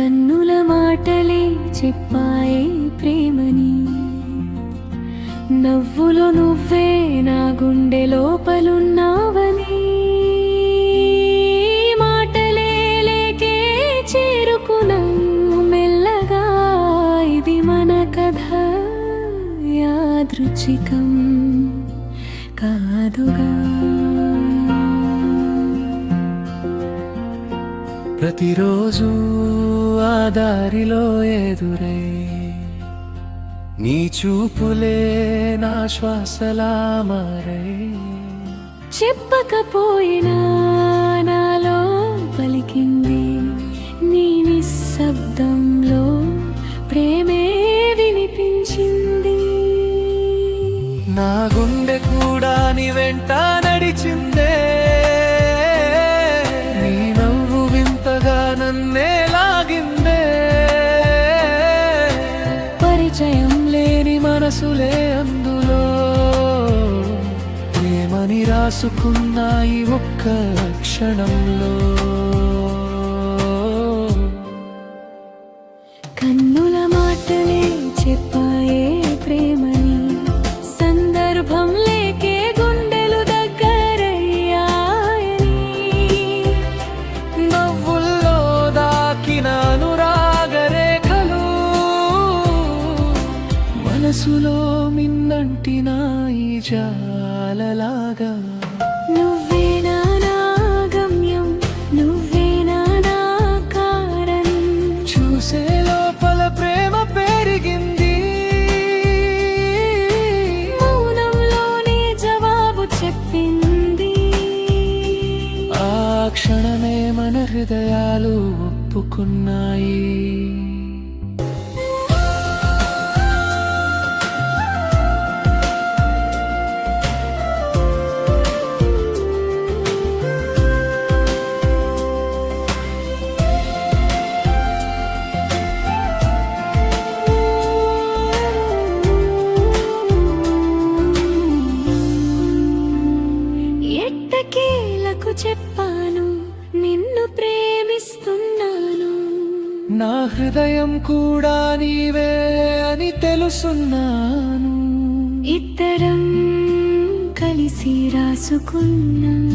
కన్నుల మాటలే చెప్పాయే ప్రేమని, నవ్వులో నువ్వే నా గుండె లోపలున్నావని. మాటలే లేకే చేరుకున్నాము మెల్లగా, ఇది మన కథ యాదృచ్ఛికం కాదుగా. ప్రతిరోజు ఆ దారిలో ఎదురై నీ చూపులే నా శ్వాసలా మారై, చెప్పకపోయినా నాలో పలికింది నీ నిశ్శబ్దంలో ప్రేమే వినిపించింది. నా గుండె కూడా నీ వెంట నడిచిందే, నీ నవ్వు వింతగా నన్నే లాగిందే. పరిచయం లేని మనసులే అందులో ప్రేమని రాసుకున్నాయి ఒక్క క్షణంలో. కన్నుల మాటలే చెప్పాయే ప్రేమని, సందర్భం లేకే గుండెలు దగ్గరయ్యాయని. నవ్వుల్లో దాకిన అనురాగ రేఖలు మనసులో మిన్నంటిన ఈ జాలలాగా. నువ్వే నా గమ్యం, నువ్వే నా కారణం. చూసే లోపల ప్రేమ పెరిగింది, మౌనంలోనే జవాబు చెప్పింది. ఆ క్షణమే మన హృదయాలు ఒప్పుకున్నాయి. ఎట్టకేలకు చెప్పాను నిన్ను ప్రేమిస్తున్నాను. నా హృదయం కూడా నీవే అని తెలుసున్నాను. ఇద్దరం కలిసి రాసుకున్నాం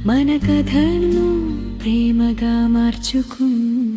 మన కథను ప్రేమగా మార్చుకున్నాం.